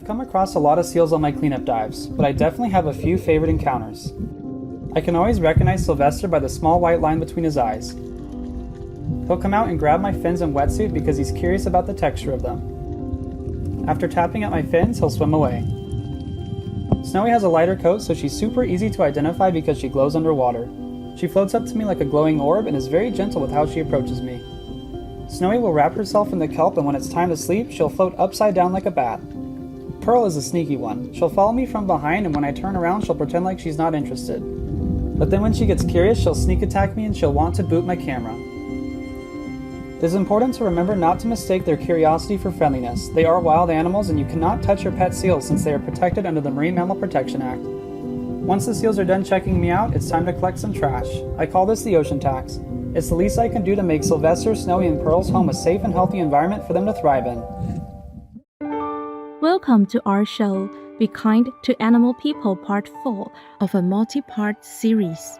I've come across a lot of seals on my cleanup dives, but I definitely have a few favorite encounters. I can always recognize Sylvester by the small white line between his eyes. He'll come out and grab my fins and wetsuit because he's curious about the texture of them. After tapping at my fins, he'll swim away. Snowy has a lighter coat, so she's super easy to identify because she glows underwater. She floats up to me like a glowing orb and is very gentle with how she approaches me. Snowy will wrap herself in the kelp, and when it's time to sleep, she'll float upside down like a bat. Pearl is a sneaky one. She'll follow me from behind, and when I turn around, she'll pretend like she's not interested. But then when she gets curious, she'll sneak attack me and she'll want to boot my camera. It is important to remember not to mistake their curiosity for friendliness. They are wild animals, and you cannot touch your pet seals since they are protected under the Marine Mammal Protection Act. Once the seals are done checking me out, it's time to collect some trash. I call this the ocean tax. It's the least I can do to make Sylvester, Snowy, and Pearl's home a safe and healthy environment for them to thrive in. Welcome to our show, Be Kind to Animal People Part 4 of a multi-part series.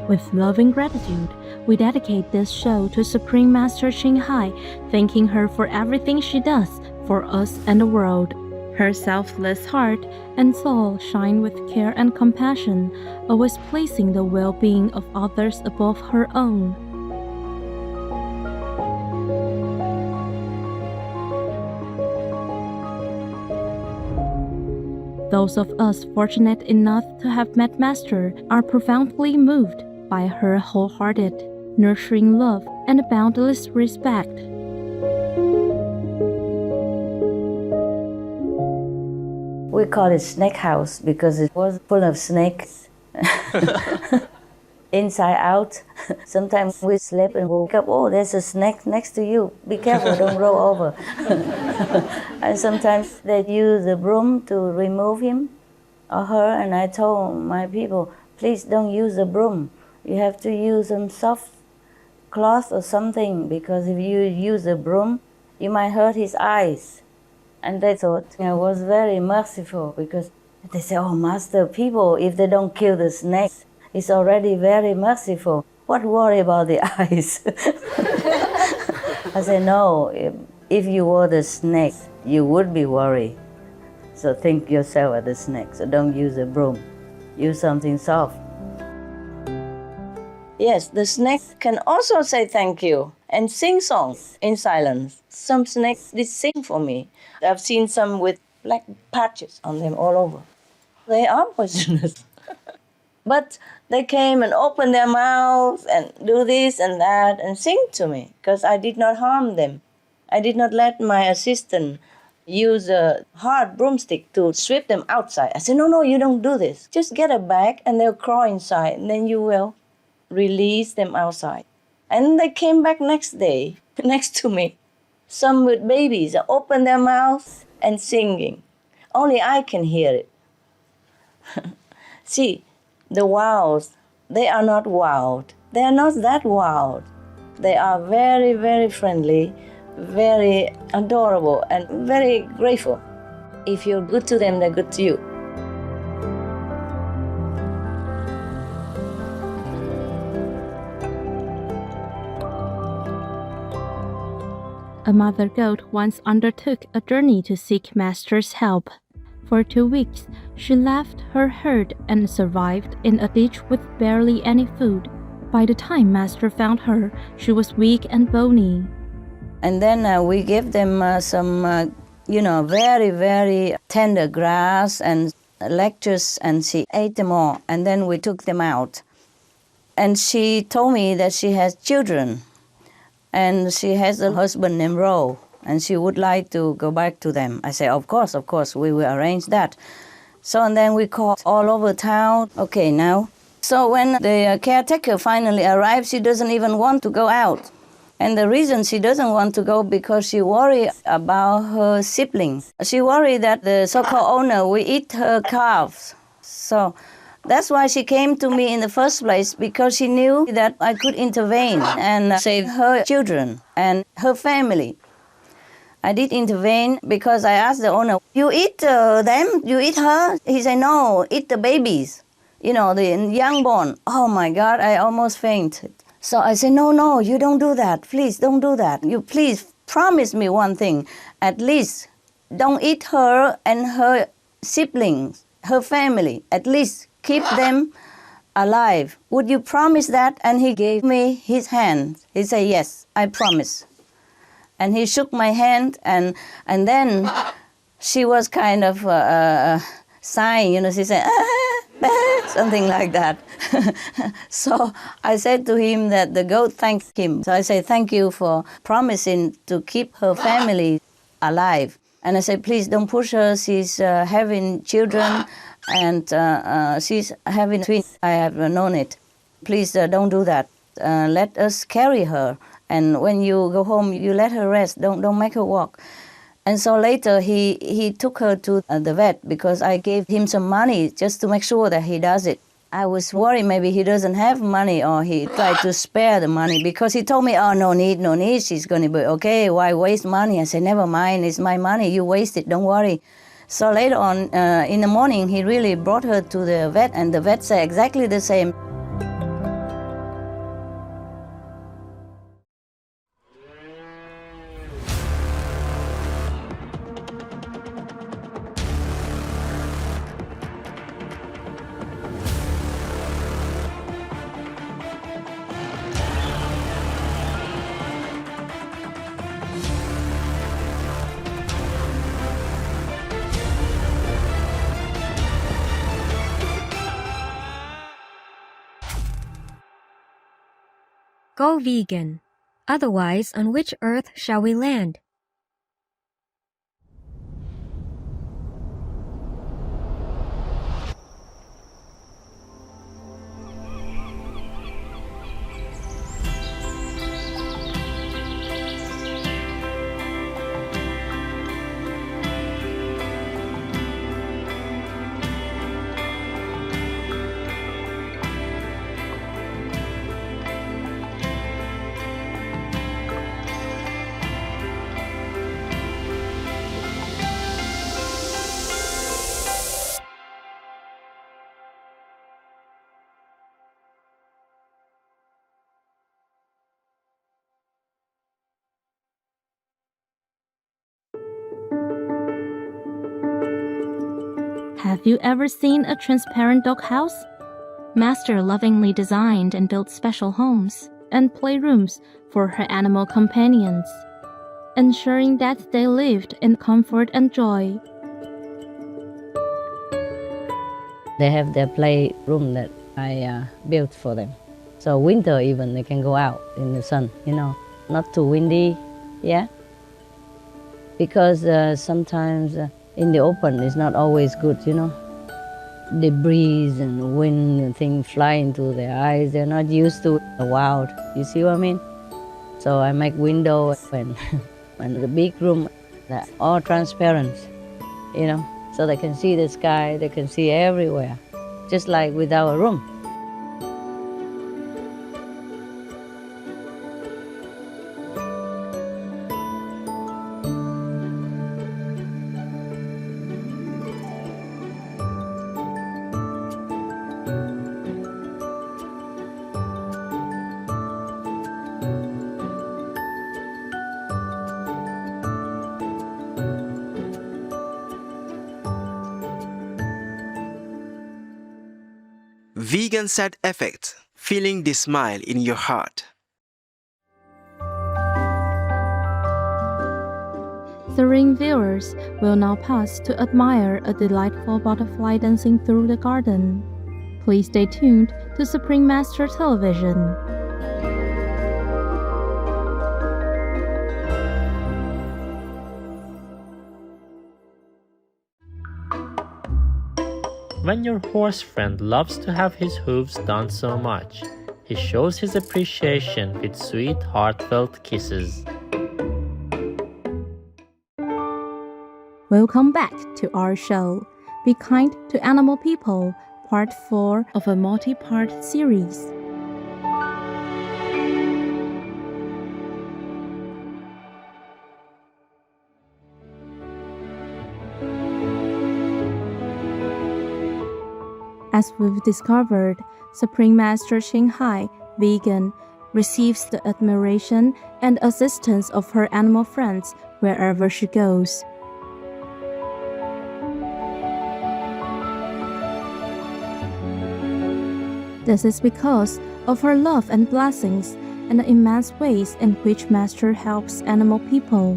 With loving gratitude, we dedicate this show to Supreme Master CHINGHAI, thanking her for everything she does for us and the world. Her selfless heart and soul shine with care and compassion, always placing the well-being of others above her own. Those of us fortunate enough to have met Master are profoundly moved by her wholehearted, nurturing love and boundless respect. We call it snake house because it was full of snakes. Inside out. Sometimes we sleep and woke up, oh, there's a snake next to you. Be careful, don't roll over. And sometimes they use the broom to remove him or her, and I told my people, please don't use the broom. You have to use some soft cloth or something, because if you use a broom, you might hurt his eyes. And they thought I was very merciful, because they say, oh, Master, people, if they don't kill the snake, it's already very merciful. What worry about the eyes? I said, no, if you were the snake, you would be worried. So think yourself as the snake, so don't use a broom. Use something soft. Yes, the snake can also say thank you and sing songs in silence. Some snakes did sing for me. I've seen some with black patches on them all over. They are poisonous. But they came and opened their mouths and do this and that and sing to me, because I did not harm them. I did not let my assistant use a hard broomstick to sweep them outside. I said, no, you don't do this. Just get a bag and they'll crawl inside, and then you will release them outside. And they came back next day, next to me. Some with babies open their mouths and singing. Only I can hear it. See, the wilds, they are not wild. They are not that wild. They are very, very friendly, very adorable, and very grateful. If you're good to them, they're good to you. A mother goat once undertook a journey to seek Master's help. For 2 weeks, she left her herd and survived in a ditch with barely any food. By the time Master found her, she was weak and bony. And then we gave them some, very, very tender grass and lettuce, and she ate them all. And then we took them out. And she told me that she has children. And she has a husband named Ro, and she would like to go back to them. I say, of course, we will arrange that. So and then we called all over town. Okay, now. So when the caretaker finally arrives, she doesn't even want to go out. And the reason she doesn't want to go, because she worries about her siblings. She worried that the so-called owner will eat her calves. So that's why she came to me in the first place, because she knew that I could intervene and save her children and her family. I did intervene because I asked the owner, you eat them? You eat her? He said, no, eat the babies, the young born. Oh my God, I almost fainted. So I said, no, you don't do that. Please don't do that. You please promise me one thing. At least don't eat her and her siblings, her family. At least keep them alive. Would you promise that? And he gave me his hand. He said, yes, I promise. And he shook my hand, and then she was kind of sighing, she said, something like that. So I said to him that the goat thanked him. So I said, thank you for promising to keep her family alive. And I said, please don't push her. She's having children, and she's having twins. I have known it. Please don't do that. Let us carry her. And when you go home, you let her rest. Don't make her walk. And so later he took her to the vet because I gave him some money just to make sure that he does it. I was worried maybe he doesn't have money or he tried to spare the money because he told me, oh, no need, she's going to be okay. Why waste money? I said, never mind, it's my money. You waste it, don't worry. So later on in the morning, he really brought her to the vet, and the vet said exactly the same. Go vegan. Otherwise, on which earth shall we land? Have you ever seen a transparent doghouse? Master lovingly designed and built special homes and playrooms for her animal companions, ensuring that they lived in comfort and joy. They have their playroom that I built for them. So winter even, they can go out in the sun, not too windy, yeah? Because sometimes in the open it's not always good, The breeze and wind and things fly into their eyes. They're not used to the wild, you see what I mean? So I make windows and the big room, they're all transparent, so they can see the sky, they can see everywhere, just like with our room. Vegan side effect, feeling the smile in your heart. Serene viewers will now pause to admire a delightful butterfly dancing through the garden. Please stay tuned to Supreme Master Television. When your horse friend loves to have his hooves done so much, he shows his appreciation with sweet, heartfelt kisses. Welcome back to our show, Be Kind to Animal People, Part 4 of a multi-part series. As we've discovered, Supreme Master CHINGHAI, vegan, receives the admiration and assistance of her animal friends wherever she goes. This is because of her love and blessings and the immense ways in which Master helps animal people.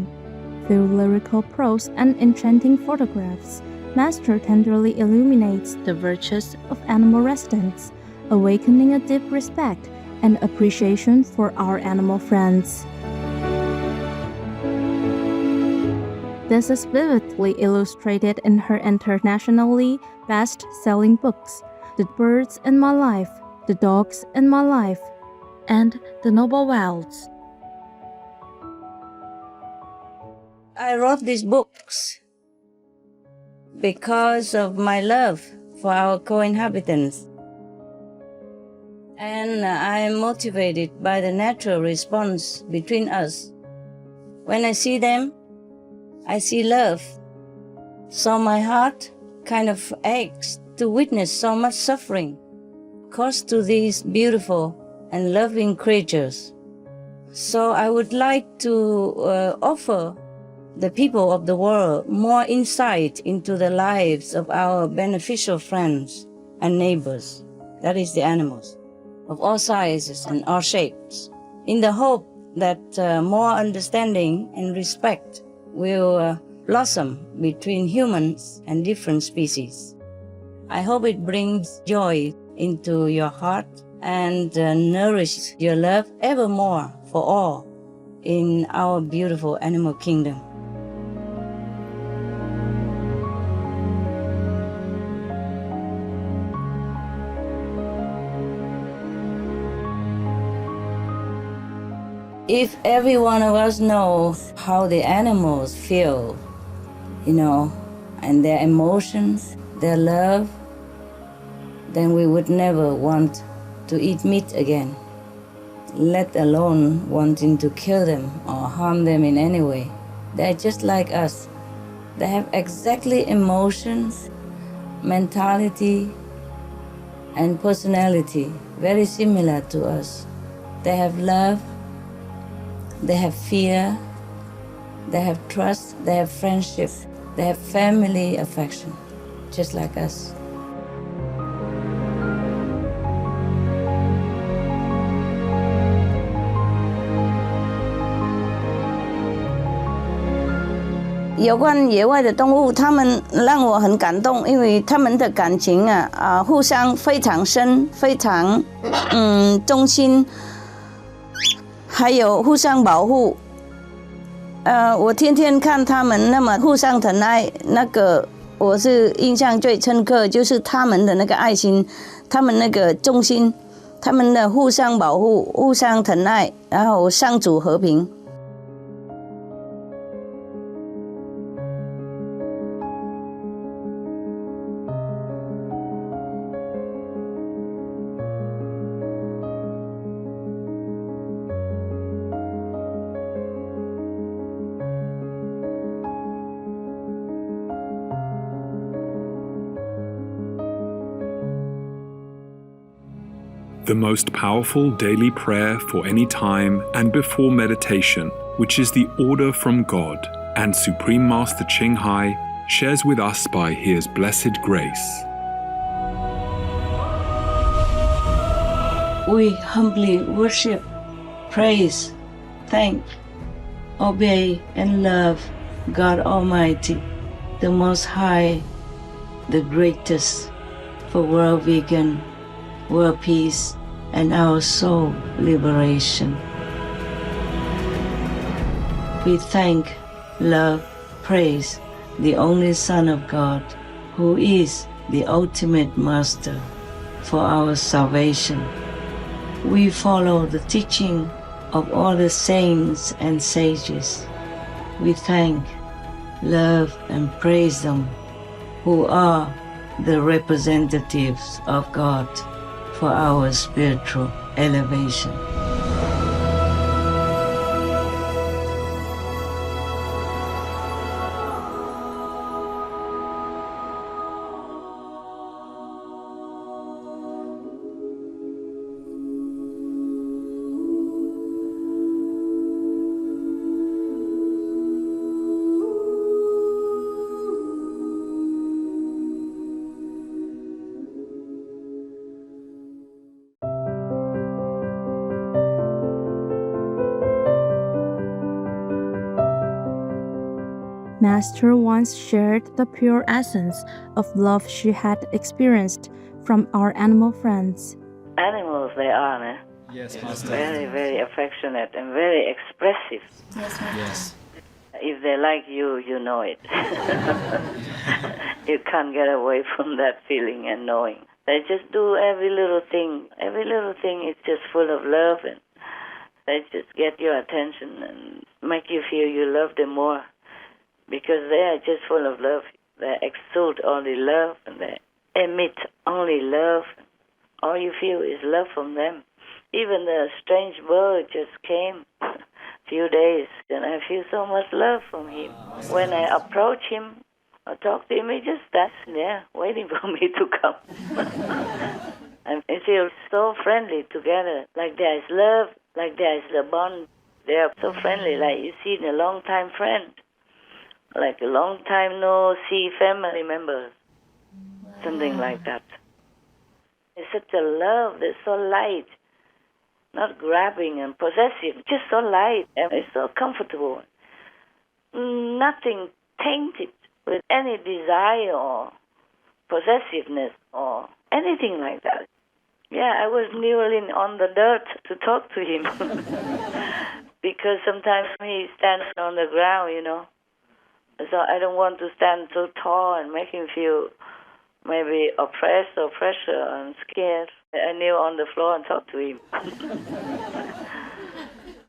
Through lyrical prose and enchanting photographs, Master tenderly illuminates the virtues of animal residents, awakening a deep respect and appreciation for our animal friends. This is vividly illustrated in her internationally best-selling books, The Birds in My Life, The Dogs in My Life, and The Noble Wilds. I wrote these books because of my love for our co-inhabitants. And I am motivated by the natural response between us. When I see them, I see love. So my heart kind of aches to witness so much suffering caused to these beautiful and loving creatures. So I would like to offer the people of the world more insight into the lives of our beneficial friends and neighbors, that is the animals, of all sizes and all shapes, in the hope that more understanding and respect will blossom between humans and different species. I hope it brings joy into your heart and nourishes your love evermore for all in our beautiful animal kingdom. If every one of us knows how the animals feel, and their emotions, their love, then we would never want to eat meat again, let alone wanting to kill them or harm them in any way. They're just like us. They have exactly emotions, mentality, and personality very similar to us. They have love, they have fear, they have trust, they have friendship, they have family affection, just like us.有关野外的动物，它们让我很感动，因为它们的感情互相非常深，非常忠心，还有互相保护。我天天看他们那么互相疼爱，那个我是印象最深刻，就是他们的那个爱心，他们那个忠心，他们的互相保护、互相疼爱，然后相处和平。The most powerful daily prayer for any time and before meditation, which is the order from God and Supreme Master CHINGHAI shares with us by His blessed grace. We humbly worship, praise, thank, obey, and love God Almighty, the Most High, the greatest, for world vegan, world peace, and our soul liberation. We thank, love, praise the only Son of God, who is the ultimate Master for our salvation. We follow the teaching of all the saints and sages. We thank, love, and praise them, who are the representatives of God for our spiritual elevation. Master once shared the pure essence of love she had experienced from our animal friends. Animals they are, eh? Yes, Master. Very, very affectionate and very expressive. Yes. If they like you, you know it. You can't get away from that feeling and knowing. They just do every little thing. Every little thing is just full of love, and they just get your attention and make you feel you love them more, because they are just full of love. They exude only love, and they emit only love. All you feel is love from them. Even the strange bird just came a few days, and I feel so much love from him. When I approach him or talk to him, he just stands there waiting for me to come. And it feels so friendly together, like there is love, like there is a bond. They are so friendly, like you see a long-time friend, like a long-time no-see family member, something like that. It's such a love that's so light, not grabbing and possessive, just so light, and it's so comfortable. Nothing tainted with any desire or possessiveness or anything like that. Yeah, I was kneeling on the dirt to talk to him because sometimes he stands on the ground, you know. So I don't want to stand so tall and make him feel maybe oppressed or pressure and scared. I kneel on the floor and talk to him.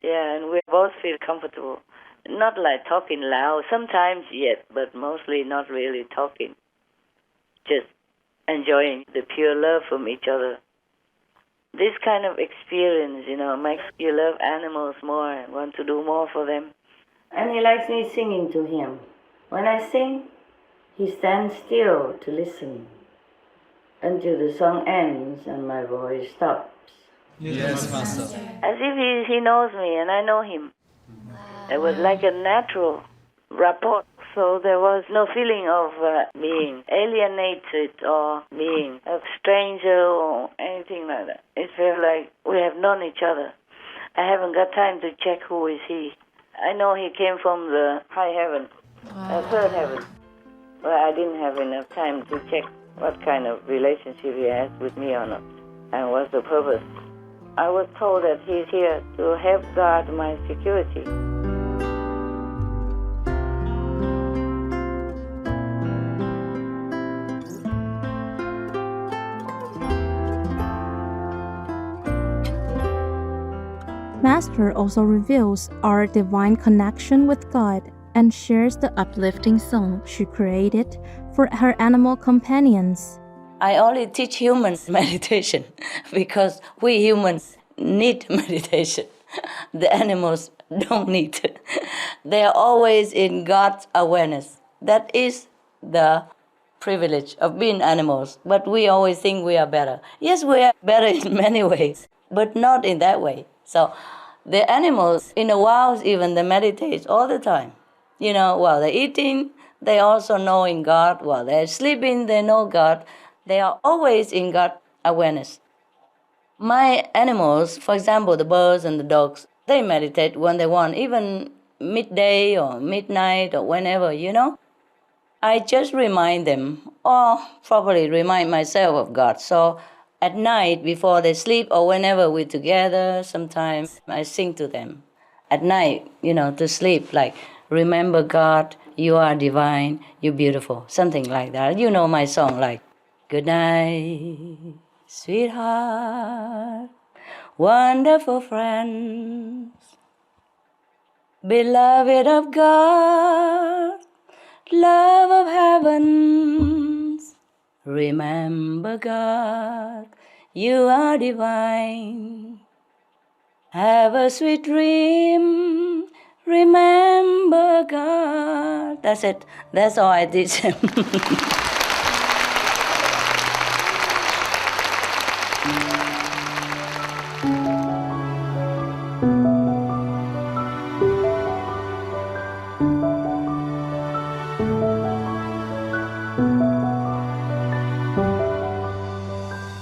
Yeah, and we both feel comfortable. Not like talking loud, sometimes yes, but mostly not really talking. Just enjoying the pure love from each other. This kind of experience, you know, makes you love animals more and want to do more for them. And he likes me singing to him. When I sing, he stands still to listen until the song ends and my voice stops. Yes, Master. As if he knows me and I know him. It was like a natural rapport. So there was no feeling of being alienated or being a stranger or anything like that. It felt like we have known each other. I haven't got time to check who is he. I know he came from the high heaven, third heaven. But I didn't have enough time to check what kind of relationship he has with me or not, and what's the purpose. I was told that he's here to help guard my security. Master also reveals our divine connection with God and shares the uplifting song she created for her animal companions. I only teach humans meditation because we humans need meditation. The animals don't need it. They are always in God's awareness. That is the privilege of being animals. But we always think we are better. Yes, we are better in many ways, but not in that way. So the animals in the wild even they meditate all the time. You know, while they're eating, they also know in God. While they're sleeping, they know God. They are always in God awareness. My animals, for example, the birds and the dogs, they meditate when they want, even midday or midnight or whenever, you know. I just remind them, or probably remind myself of God. So at night, before they sleep or whenever we're together, sometimes I sing to them. At night, you know, to sleep, like, remember God, you are divine, you're beautiful, something like that. You know my song, like, good night, sweetheart, wonderful friends, beloved of God, love of heavens, remember God, you are divine. Have a sweet dream, remember God. That's it. That's all I teach him.